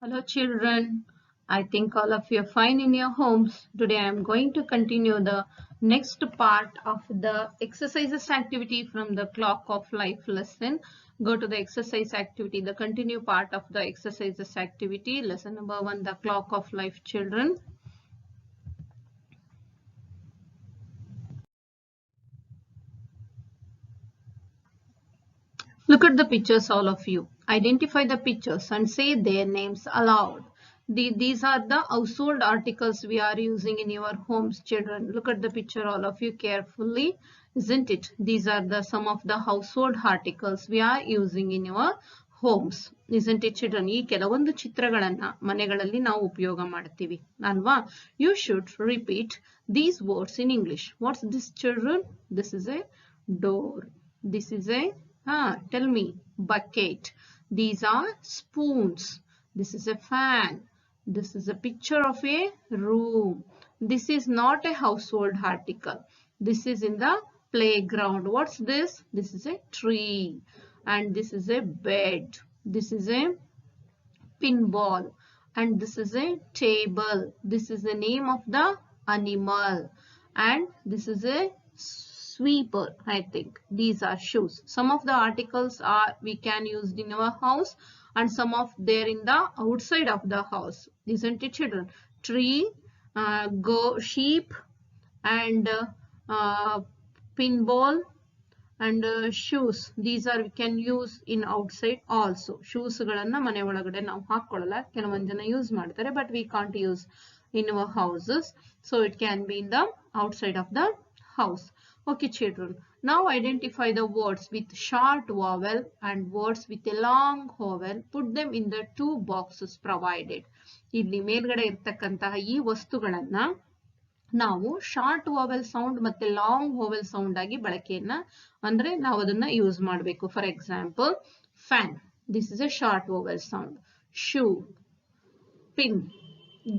Hello children, I think all of you are fine in your homes. Today I am going to continue the next part of the exercises activity from the Clock of Life lesson. Go to the exercise activity, the continue part of the exercises activity. Lesson number 1, the Clock of Life children. Look at the pictures all of you. Identify the pictures and say their names aloud. These are the household articles we are using in your homes, children. Look at the picture all of you carefully, isn't it? These are some of the household articles we are using in your homes, isn't it children? ಈ ಕೆಲವೊಂದು ಚಿತ್ರಗಳನ್ನ ಮನೆಗಳಲ್ಲಿ ನಾವು ಉಪಯೋಗ ಮಾಡ್ತೀವಿ ಅಲ್ವಾ? You should repeat these words in English. What's this children? This is a door. This is a tell me, bucket. These are spoons. This is a fan. This is a picture of a room. This is not a household article. This is in the playground. What's this? This is a tree. And this is a bed. This is a pinball. And this is a table. This is the name of the animal. And this is a sweeper. I think these are shoes. Some of the articles are we can use in our house and some of they're in the outside of the house, isn't it children? Tree, sheep, and pinball and shoes. These are we can use in outside also. Shoes ಗಳನ್ನ ಮನೆ ಒಳಗಡೆ ನಾವು ಹಾಕೊಳ್ಳಲ್ಲ, ಕೆಲವೊಂದು ಜನ use ಮಾಡ್ತಾರೆ, but we can't use in our houses, so it can be in the outside of the house. Okay children, now identify the words with short vowel and words with a long vowel. Put them in the two boxes provided. ಇಲ್ಲಿ ಮೇಲ್ಗಡೆ ಇರ್ತಕ್ಕಂತಹ ಈ ವಸ್ತುಗಳನ್ನ ನಾವು short vowel sound ಮತ್ತೆ long vowel sound ಆಗಿ ಬಳಕೆಯನ್ನ ಅಂದ್ರೆ ನಾವು ಅದನ್ನ ಯೂಸ್ ಮಾಡಬೇಕು. For example, fan, this is a short vowel sound. Shoe, pin,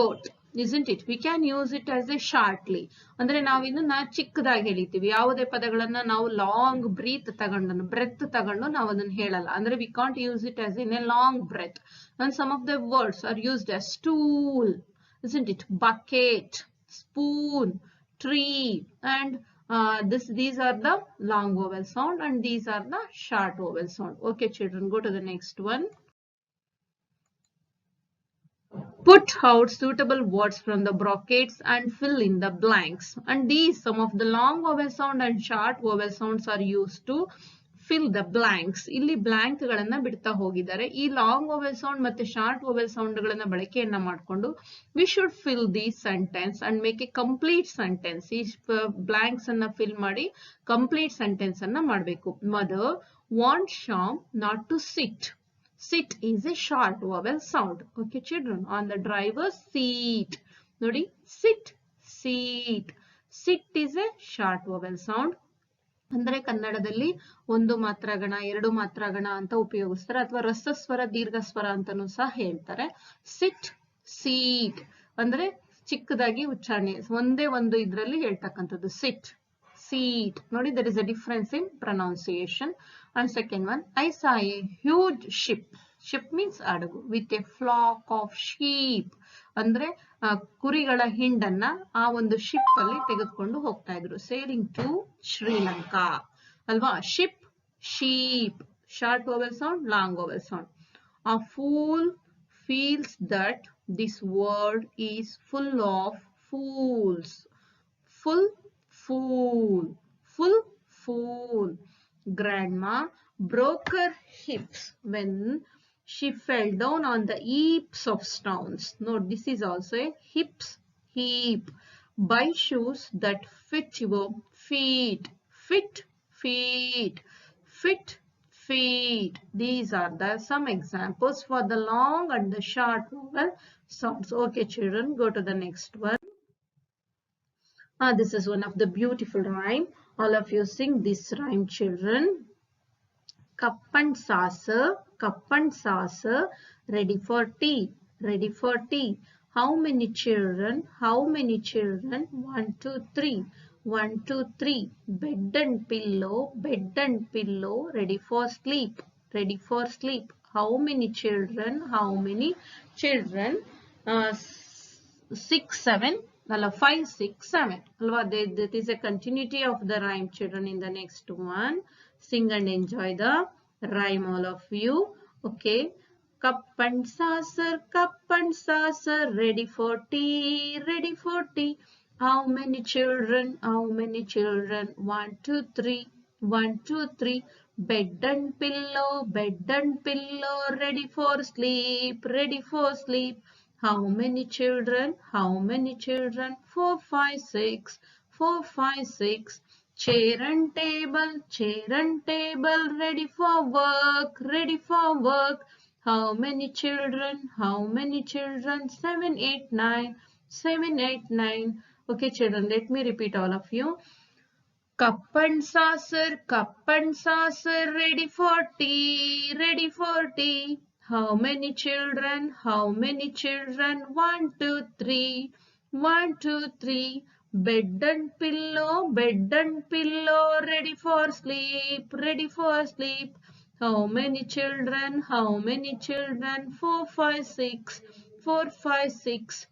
goat, isn't it? We can use it as a shortly. ಅಂದ್ರೆ ನಾವು ಇದನ್ನ ಚಿಕ್ಕದಾಗಿ ಹೇಳಿತೀವಿ. ಯಾವುದೇ ಪದಗಳನ್ನ ನಾವು ಲಾಂಗ್ ಬ್ರೆತ್ ತಗೊಂಡು ನಾವು ಅದನ್ನ ಹೇಳಲ್ಲ. ಅಂದ್ರೆ we can't use it as in a long breath. And some of the words are used as stool, isn't it? Bucket, spoon, tree, and these are the long vowel sound and these are the short vowel sound. Okay children, go to the next one. Put out suitable words from the brackets and fill in the blanks. And these, some of the long vowel sound and short vowel sounds are used to fill the blanks. ಇಲ್ಲಿ blank ಗಳನ್ನ ಬಿಡ್ತಾ ಹೋಗಿದ್ದಾರೆ. ಈ long vowel sound ಮತ್ತೆ short vowel sound ಗಳನ್ನ ಬಳಕೆಯನ್ನ ಮಾಡಿಕೊಂಡು we should fill these sentence and make a complete sentence. ಈ ಬ್ಲಾಂಕ್ಸ್ ಅನ್ನ ಫಿಲ್ ಮಾಡಿ ಕಂಪ್ಲೀಟ್ ಸೆಂಟೆನ್ಸ್ ಅನ್ನ ಮಾಡಬೇಕು. Mother wants Shyam not to sit. Sit is a short vowel sound. Okay children, on the driver's seat. Nodi, sit, seat. Sit is a short vowel sound. ಅಂದ್ರೆ ಕನ್ನಡದಲ್ಲಿ ಒಂದು ಮಾತ್ರಗಣ, ಎರಡು ಮಾತ್ರಗಣ ಅಂತ ಉಪಯೋಗಿಸ್ತಾರೆ, ಅಥವಾ ರಸಸ್ವರ ದೀರ್ಘ ಸ್ವರ ಅಂತಾನೂ ಸಹ ಹೇಳ್ತಾರೆ. ಸಿಟ್, ಸೀಟ್ ಅಂದ್ರೆ ಚಿಕ್ಕದಾಗಿ ಉಚ್ಚಾರಣೆ, ಒಂದೇ ಒಂದು ಇದ್ರಲ್ಲಿ ಹೇಳ್ತಕ್ಕಂಥದ್ದು. ಸಿಟ್, seat. Nodi, there is a difference in pronunciation. And second one, I saw a huge ship. Ship means adagu, with a flock of sheep. ಅಂದ್ರೆ ಕುರಿಗಳ ಹಿಂಡನ್ನ ಆ ಒಂದು ಶಿಪ್ ಅಲ್ಲಿ ತೆಗೆದುಕೊಂಡು ಹೋಗ್ತಾ ಇದ್ರು. ಸೇಲಿಂಗ್ ಟು ಶ್ರೀಲಂಕಾ ಅಲ್ವಾ? Ship, sheep, short vowel sound, long vowel sound. A fool feels that this world is full of fools. Full, fool, full, fool. Grandma broke her hips when she fell down on the heaps of stones. Note, this is also a hips, heap. Buy shoes that fit your feet. Fit, feet, fit, feet. These are some examples for the long and the short vowel sounds. Okay children, go to the next one. This is one of the beautiful rhyme. All of you sing this rhyme children. Cup and saucer, ready for tea, ready for tea. How many children, how many children? 1, 2, 3, 1, 2, 3. Bed and pillow, ready for sleep, ready for sleep. How many children? How many children? 6, 7. 5, 6, 7. That is a continuity of the rhyme, children. In the next one, sing and enjoy the rhyme, all of you. Okay. Cup and saucer, ready for tea, ready for tea. How many children? How many children? 1, 2, 3. 1, 2, 3. Bed and pillow, ready for sleep, ready for sleep. How many children? How many children? 4, 5, 6. 4, 5, 6. Chair and table, ready for work, ready for work. How many children? How many children? 7, 8, 9. 7, 8, 9. Okay, children, let me repeat all of you. Cup and saucer, ready for tea, ready for tea. How many children? How many children? 1, 2, 3. 1, 2, 3. Bed and pillow, ready for sleep, ready for sleep. How many children? How many children? 4, 5, 6. 4, 5, 6.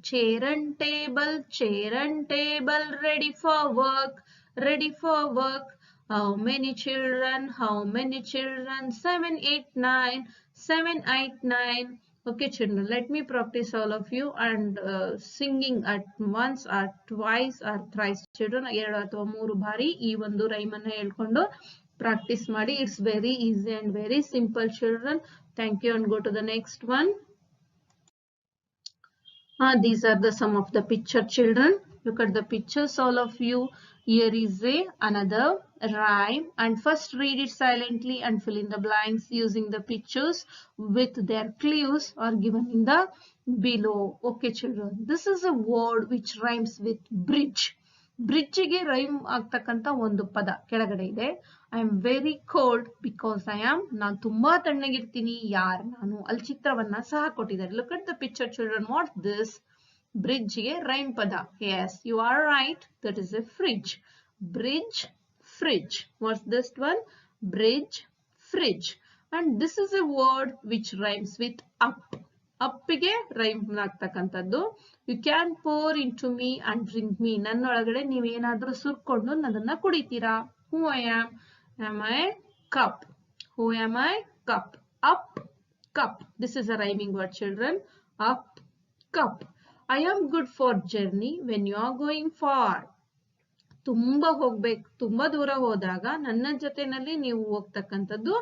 Chair and table, ready for work, ready for work. How many children? How many children? 7, 8, 9. 7, 8, 9. Okay, children, let me practice all of you and singing at once or twice or thrice. Children, 2 ಅಥವಾ 3 ಬಾರಿ ಈ ಒಂದು rhyme ಅನ್ನು ಹೇಳ್ಕೊಂಡು practice ಮಾಡಿ. It's very easy and very simple, children. Thank you and go to the next one. These are the some of the picture, children. Look at the pictures, all of you. Here is another rhyme, and first read it silently and fill in the blanks using the pictures with their clues are given in the below. Okay, children, this is a word which rhymes with bridge. ಬ್ರಿಡ್ಜಿಗೆ rhyme ಆಗ್ತಕ್ಕಂತ ಒಂದು ಪದ ಕೆಳಗಡೆ ಇದೆ. I am very cold because ನಾನು ತುಂಬಾ ತಣ್ಣಗಿರ್ತೀನಿ. ಯಾರು ನಾನು? ಅಲ್ಲಿ ಚಿತ್ರವನ್ನ ಸಹ ಕೊಟ್ಟಿದ್ದಾರೆ. Look at the picture, children. What this? ಬ್ರಿಡ್ಜ್ಗೆ ರೈಮ್ ಪದ. Yes, you are right. That is a fridge. Bridge, fridge. What's this one? Bridge, fridge. And this is a word which rhymes with up. ಅಪ್ಪಿಗೆ rhyme ಆಗ್ತಕ್ಕಂಥದ್ದು. You can pour into me and drink me. ನನ್ನೊಳಗಡೆ ನೀವೇನಾದ್ರೂ ಸುರ್ಕೊಂಡು ನನ್ನನ್ನ ಕುಡಿತೀರಾ. Who I am? Am I cup? Who am I? Cup. Up, cup. This is a rhyming word, children. Up, cup. I am good for journey when you are going far. ತುಂಬಾ ಹೋಗ್ಬೇಕು, ತುಂಬಾ ದೂರ ಹೋದಾಗ ನನ್ನ ಜೊತೆನಲ್ಲಿ ನೀವು ಹೋಗ್ತಕ್ಕಂಥದ್ದು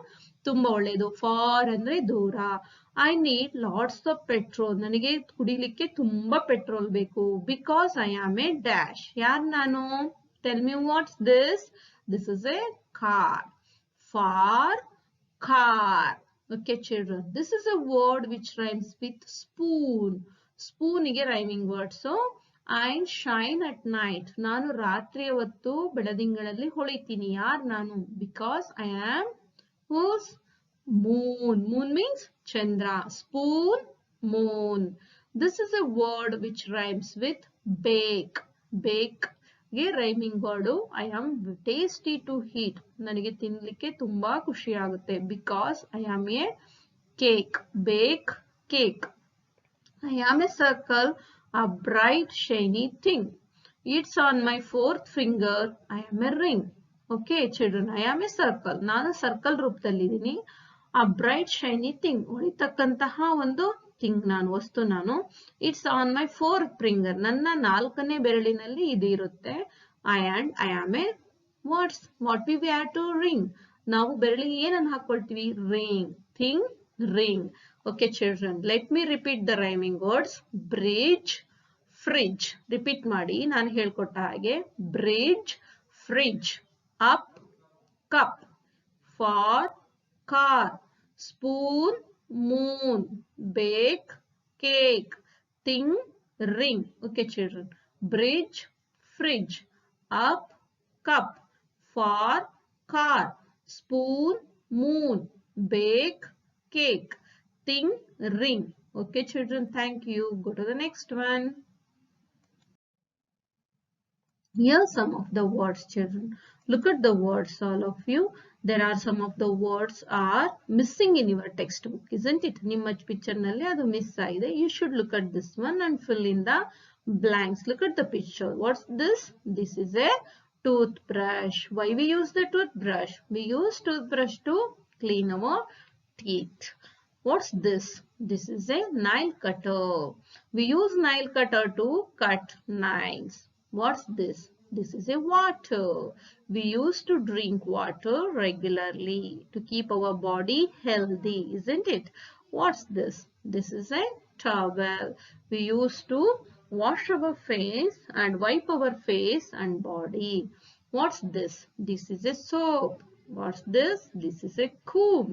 ತುಂಬಾ ಒಳ್ಳೇದು. ಫಾರ್ ಅಂದ್ರೆ ದೂರ. I need lots of petrol. ನನಗೆ ಕುಡಿಲಿಕ್ಕೆ ತುಂಬಾ ಪೆಟ್ರೋಲ್ ಬೇಕು. Because I am A dash. ಯಾರ್ ನಾನು? Tell me what's this? This is A car. For, car. Okay, children, this is a word which rhymes with spoon. Spoon ಗೆ rhyming word. So I shine at night. ನಾನು ರಾತ್ರಿಯ ಹೊತ್ತು ಬೆಳದಿಂಗಳಲ್ಲಿ ಹೊಳಿತೀನಿ. ಯಾರು ನಾನು? Because I am whose? Moon. Moon means ಚಂದ್ರ. Spoon, moon. This is a word which rhymes with bake. Bake ಗೆ rhyming word. I am tasty to eat. ನನಗೆ ತಿನ್ಲಿಕ್ಕೆ ತುಂಬಾ ಖುಷಿ ಆಗುತ್ತೆ. Because I am a cake. Bake, cake. I am a circle, a bright shiny thing. It's on my fourth finger. I am a ring. Okay, children, I am a circle. ನಾನು circle ರೂಪದಲ್ಲಿದ್ದೀನಿ. A bright shiny thing. ಹೊಳಿತಕ್ಕಂತಹ ಒಂದು thing ನಾನು, ವಸ್ತು ನಾನು. It's on my fourth finger. ನನ್ನ 4ನೇ ಬೆರಳಿನಲ್ಲಿ ಇದು ಇರುತ್ತೆ. I am a what we wear to ring. ನಾವು ಬೆರಳಿಗೆ ಏನನ್ನು ಹಾಕೊಳ್ತೀವಿ? ring. Thing, ring. Okay, children, let me repeat the rhyming words. Bridge, fridge. Repeat ಮಾಡಿ ನಾನು ಹೇಳ್ಕೊಟ್ಟ ಹಾಗೆ. Bridge, fridge. Up, cup. For, car. Spoon, moon. Bake, cake. Thing, ring. Okay, children. Bridge, fridge. Up, cup. For, car. Spoon, moon. Bake, cake. Thing, ring. Okay, children, thank you. Go to the next one. Here some of the words, children. Look at the words, all of you. There are some of the words are missing in your textbook, isn't it? ನಿಮ್ಮ picture ನಲ್ಲಿ ಅದು miss ಆಗಿದೆ. You should look at this one and fill in the blanks. Look at the picture. What's this? This is a toothbrush. Why we use the toothbrush? We use toothbrush to clean our teeth. What's this? This is a nail cutter. We use nail cutter to cut nails. What's this? This is a water. We used to drink water regularly to keep our body healthy, isn't it? What's this? This is a towel. We used to wash our face and wipe our face and body. What's this? This is a soap. What's this? This is a comb.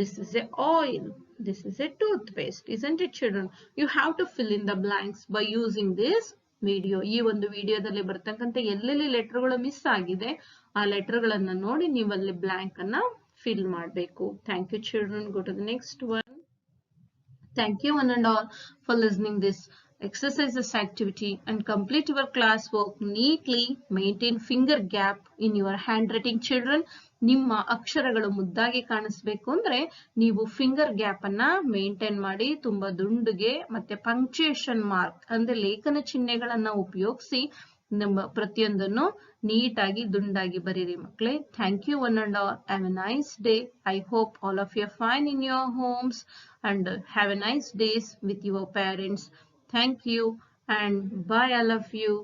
This is a oil. This is a toothpaste, isn't it, children? You have to fill in the blanks by using this video. ಈ ಒಂದು ವಿಡಿಯೋದಲ್ಲಿ ಬರ್ತಕ್ಕಂಥ ಎಲ್ಲೆಲ್ಲಿ ಲೆಟರ್ಗಳು miss ಆಗಿದೆ ಆ ಲೆಟರ್ಗಳನ್ನ ನೋಡಿ ನೀವು ಅಲ್ಲಿ ಬ್ಲಾಂಕ್ ಅನ್ನ ಫಿಲ್ ಮಾಡಬೇಕು. Thank you children. Go to the next one. Thank you one and all for listening this exercises activity and complete your classwork neatly. Maintain finger gap in your handwriting, children. ನಿಮ್ಮ ಅಕ್ಷರಗಳು ಮುದ್ದಾಗಿ ಕಾಣಿಸಬೇಕು ಅಂದ್ರೆ ನೀವು finger gap ಅನ್ನ maintain ಮಾಡಿ ತುಂಬಾ ದುಂಡುಗೆ ಮತ್ತೆ punctuation mark ಅಂದ್ರೆ ಲೇಖನ ಚಿಹ್ನೆಗಳನ್ನ ಉಪಯೋಗಿಸಿ ನಮ್ಮ ಪ್ರತಿಯೊಂದನ್ನು ನೀಟಾಗಿ ದುಂಡಾಗಿ ಬರೀರಿ ಮಕ್ಕಳೇ. Thank you one and all. Have a nice day. I hope all of you are fine in your homes and have a nice days with your parents. Thank you and bye all of you.